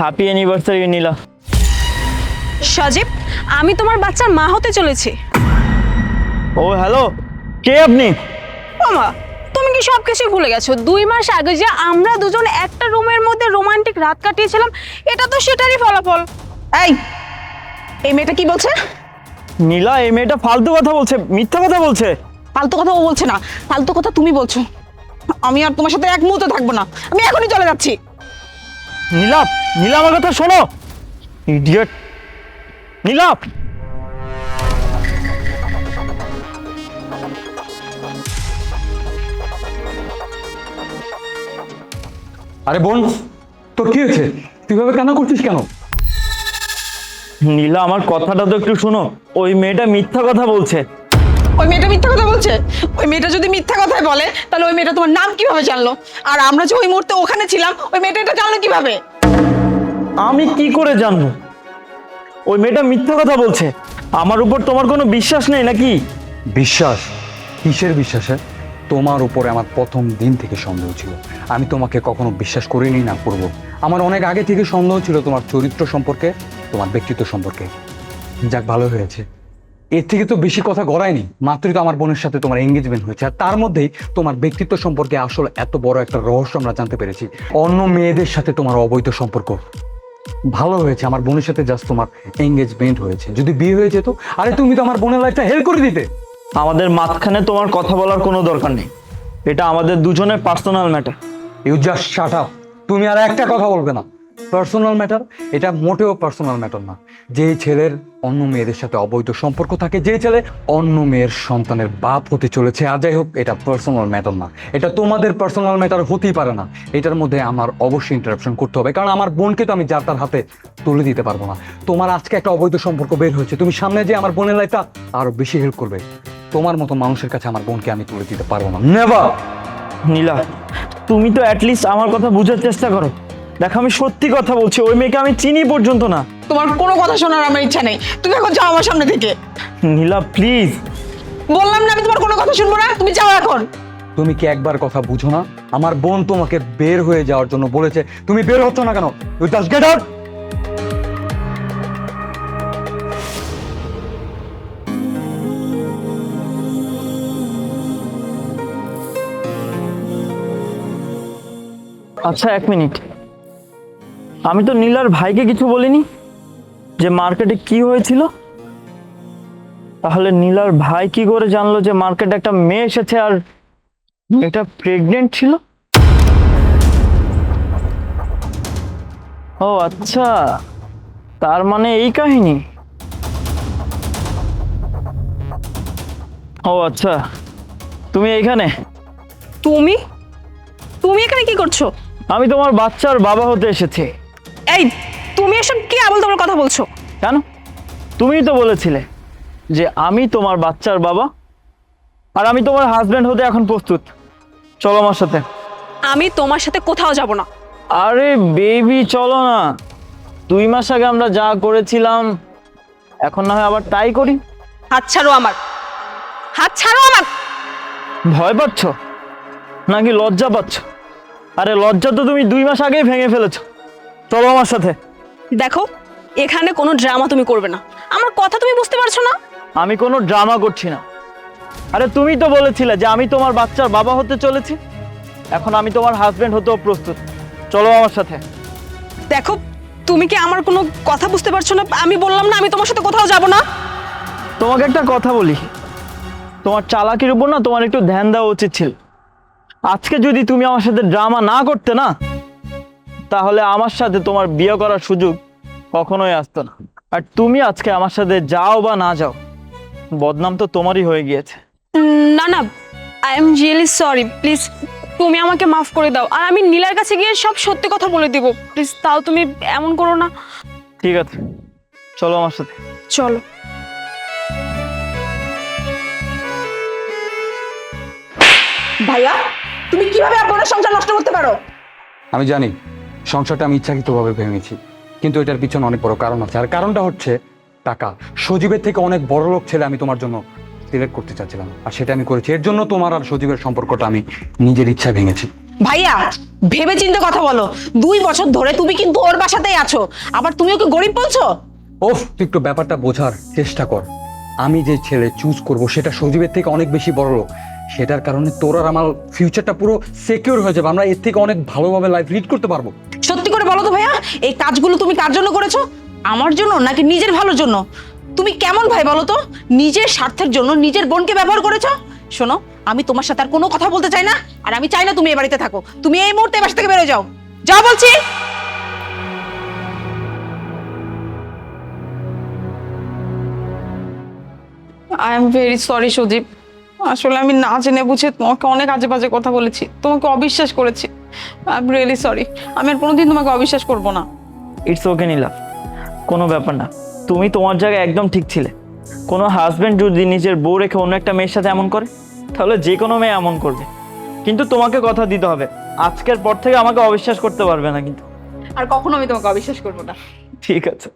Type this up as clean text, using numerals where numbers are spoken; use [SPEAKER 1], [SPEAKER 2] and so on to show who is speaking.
[SPEAKER 1] Happy anniversary নীলা।
[SPEAKER 2] সজীব, আমি তোমার বাচ্চার মা হতে চলেছি।
[SPEAKER 1] ও হ্যালো, কে আপনি?
[SPEAKER 2] মামা, তুমি কি সবকিছু ভুলে গেছো? 2 মাস আগে যে আমরা দুজন একটা রুমের মধ্যে রোমান্টিক রাত কাটিয়েছিলাম, এটা তো সেটারই ফলাফল। এই মেয়েটা কি বলছে?
[SPEAKER 1] নীলা, এই মেয়েটা ফালতু কথা বলছে, মিথ্যা কথা বলছে।
[SPEAKER 2] ফালতু কথা ও বলছে না, ফালতু কথা তুমি বলছো। আমি আর তোমার সাথে এক মুহূর্ত থাকবো না, আমি এখনই চলে যাচ্ছি।
[SPEAKER 1] নীলা, নীলা আমার কথা শোনো। ইডিয়েট নীলা।
[SPEAKER 3] আরে বোন, তোর কি হয়েছে? তুই ভাবে কান্না করছিস কেন?
[SPEAKER 1] নীলা, আমার কথাটা তো একটু শোনো। ওই মেয়েটা মিথ্যা কথা বলছে।
[SPEAKER 2] ওই মেয়েটা মিথ্যা কথা বলছে? ওই মেয়েটা যদি মিথ্যা কথাই বলে, তাহলে ওই মেয়েটা তোমার নাম কিভাবে জানলো? আর আমরা যে ওই মুহূর্তে ওখানে ছিলাম, ওই মেয়েটা এটা জানলো কিভাবে?
[SPEAKER 1] আমি কি করে জানবো? ওই মেয়েটা মিথ্যা কথা বলছে। আমার উপর তোমার কোনো বিশ্বাস নেই নাকি?
[SPEAKER 3] বিশ্বাস? কিসের বিশ্বাসে? তোমার উপরে আমার প্রথম দিন থেকে সন্দেহ ছিল। আমি তোমাকে কখনো বিশ্বাস করিনি, না করব। আমার অনেক আগে থেকে সন্দেহ ছিল তোমার চরিত্র সম্পর্কে, তোমার ব্যক্তিত্ব সম্পর্কে। যাক, ভালো হয়েছে। এর থেকে তো বেশি কথা গড়ায়নি। মাত্রই তো আমার বোনের সাথে তোমার এঙ্গেজমেন্ট হয়েছে, আর তার মধ্যেই তোমার ব্যক্তিত্ব সম্পর্কে আসলে এত বড় একটা রহস্য আমরা জানতে পেরেছি। অন্য মেয়েদের সাথে তোমার অবৈধ সম্পর্ক। ভালো হয়েছে আমার বোনের সাথে জাস্ট তোমার এঙ্গেজমেন্ট হয়েছে। যদি বিয়ে হয়ে যেত, আরে তুমি তো আমার বোনের লাইফটা হেল্প করে দিতে।
[SPEAKER 1] আমাদের মাঝখানে তোমার কথা বলার কোনো দরকার নেই। এটা আমাদের দুজনের personal matter.
[SPEAKER 3] You just shut up. তুমি আর একটা কথা বলবে না। Personal matter? এটা মোটেও পার্সোনাল ম্যাটার না। যেই ছেলের অন্য মেয়েদের সাথে অবৈধ সম্পর্ক থাকে, যে ছেলে অন্য মেয়ের সন্তানের বাপ হতে চলেছে, আর যাই হোক, এটা পার্সোনাল ম্যাটার না। এটা তোমাদের পার্সোনাল ম্যাটার হতেই পারে না। এটার মধ্যে আমার অবশ্যই ইন্টারাপশন করতে হবে, কারণ আমার বোনকে তো আমি যার তার হাতে তুলে দিতে পারবো না। তোমার আজকে একটা অবৈধ সম্পর্ক বের হয়েছে, তুমি সামনে যে আমার বোনের লাইফটা আরো বেশি হেল্প করবে। তোমার মতো মানুষের কাছে আমার বোনকে আমি তুলে দিতে পারবো না, নেভার।
[SPEAKER 1] নীলা, তুমি তো অ্যাটলিস্ট আমার কথা বোঝার চেষ্টা করো। দেখো, আমি সত্যি কথা বলছি। ওই মেয়েকে আমি চিনি পর্যন্ত না।
[SPEAKER 2] তোমার কোনো কথা শোনার আমার ইচ্ছা নেই, তুমি এখন যাও আমার সামনে থেকে।
[SPEAKER 1] নীলা প্লিজ।
[SPEAKER 2] বললাম না আমি তোমার কোনো কথা শুনবো না, তুমি যাও এখন।
[SPEAKER 3] তুমি কি একবার কথা বুঝো না? আমার বোন তোমাকে বের হয়ে যাওয়ার জন্য বলেছে, তুমি বের হচ্ছ না কেন? You just get out.
[SPEAKER 1] আচ্ছা, 1 মিনিট। আমি তো নীলার ভাইকে কিছু বলিনি যে মার্কেটে কি হয়েছিল। তাহলে নীলার ভাই কি করে জানলো যে মার্কেটে একটা মেয়ে এসেছে আর এটা প্রেগনেন্ট ছিল? ও আচ্ছা, তার মানে এই কাহিনী। ও আচ্ছা, তুমি এইখানে?
[SPEAKER 2] তুমি তুমি এখানে কি করছো?
[SPEAKER 1] আমি তোমার বাচ্চার বাবা হতে এসেছি।
[SPEAKER 2] এই, তুমি এসব কি আবল তাবল কথা বলছো?
[SPEAKER 1] কেন? তুমিই তো বলেছিলে যে আমি তোমার বাচ্চার বাবা, আর আমি তোমার হাজবেন্ড হতে এখন প্রস্তুত। চলো আমার সাথে।
[SPEAKER 2] আমি তোমার সাথে কোথাও যাব না।
[SPEAKER 1] আরে বেবি, চলো না। 2 মাস আগে আমরা যা করেছিলাম, এখন না হয় আবার তাই করি।
[SPEAKER 2] হাত ছাড়ো আমার, হাত ছাড়ো আমার।
[SPEAKER 1] ভয় পাচ্ছ নাকি লজ্জা পাচ্ছ? আরে লজ্জা তো তুমি 2 মাস আগেই ভেঙে ফেলেছো। চলো আমার সাথে।
[SPEAKER 2] দেখো, এখানে কোনো ড্রামা তুমি করবে না। আমার কথা তুমি বুঝতে পারছো না?
[SPEAKER 1] আমি কোনো ড্রামা করছি না। আরে তুমি তো বলেছিলে যে আমি তোমার বাচ্চার বাবা হতে চলেছি। এখন আমি তোমার হাজবেন্ড হতেও প্রস্তুত। চলো আমার সাথে।
[SPEAKER 2] দেখো, তুমি কি আমার কোনো কথা বুঝতে পারছো না? আমি বললাম না আমি তোমার সাথে কোথাও যাব না।
[SPEAKER 1] তোমাকে একটা কথা বলি, তোমার চালাকির উপর না তোমার একটু ধ্যান দেওয়া উচিত ছিল। আজকে যদি তুমি আমার সাথে ড্রামা না করতে না, তাহলে আমার সাথে তোমার বিয়ে করার সুযোগ কখনোই আসতো না। আর তুমি আজকে আমার সাথে যাও বা না যাও, বদনাম তো তোমারই হয়ে গিয়েছে।
[SPEAKER 2] না না, I am really sorry, please তুমি আমাকে মাফ করে দাও। আর আমি নীলার কাছে গিয়ে সব সত্যি কথা বলে দিব, প্লিজ। তাও তুমি এমন করো না।
[SPEAKER 1] ঠিক আছে, চলো আমার সাথে।
[SPEAKER 2] চলো। ভাইয়া, তুমি কিভাবে আপনার সংসার নষ্ট করতে পারো?
[SPEAKER 3] আমি জানি সংসারটা আমি ইচ্ছাকৃতভাবে ভেঙেছি, কিন্তু এটার পিছনে অনেক বড় কারণ আছে। আর কারণটা হচ্ছে টাকা। সজীবের থেকে অনেক বড় লোক ছেলে আমি তোমার জন্য সিলেক্ট করতে চাচ্ছিলাম, আর সেটা আমি করেছি। এর জন্য তোমার আর সজীবের সম্পর্কটা আমি নিজের ইচ্ছায় ভেঙেছি।
[SPEAKER 2] ভাইয়া ভেবে চিন্তে কথা বলো, 2 বছর ধরে তুমি কিন্তু ওর বাসাতেই আছো, আবার তুমি ওকে গরিব বলছো?
[SPEAKER 3] ওফ, তুই একটু ব্যাপারটা বোঝার চেষ্টা কর। আমি যে ছেলে চুজ করব সেটা সজীবের থেকে অনেক বেশি বড় লোক, সেটার কারণে তোর আর আমার ফিউচারটা পুরো সিকিউর হয়ে যাবে। আমরা এর থেকে অনেক ভালোভাবে লাইফ লিড করতে পারবো।
[SPEAKER 2] সত্যি করে বলো তো ভাইয়া, এই কাজগুলো তুমি কার জন্য করেছো? আমার জন্য নাকি নিজের ভালোর জন্য? তুমি কেমন ভাই বলো তো, নিজের স্বার্থের জন্য নিজের বোনকে ব্যবহার করেছো? শোনো, আমি তোমার সাথে আর কোনো কথা বলতে চাই না, আর আমি চাই না তুমি এই বাড়িতে থাকো। তুমি এই মুহূর্তে এই বাসা থেকে বেরো যাও, যাও বলছি। আই এম ভেরি সরি সজীব, আসলে আমি না জেনে বুঝে তোমাকে অনেক আজে বাজে কথা বলেছি, তোমাকে অবিশ্বাস করেছি। আই এম রিয়েলি সরি, আমি আর কোনোদিন তোমাকে অবিশ্বাস করবো না।
[SPEAKER 1] ইটস ওকে নীলা, কোনো ব্যাপার না। তুমি তোমার জায়গায় একদম ঠিক ছিলে। কোনো হাজব্যান্ড যদি নিজের বউ রেখে অন্য একটা মেয়ের সাথে এমন করে, তাহলে যে কোনো মেয়ে এমন করবে। কিন্তু তোমাকে কথা দিতে হবে, আজকের পর থেকে আমাকে অবিশ্বাস করতে পারবে না কিন্তু।
[SPEAKER 2] আর কখনো আমি তোমাকে অবিশ্বাস করবো না।
[SPEAKER 1] ঠিক আছে।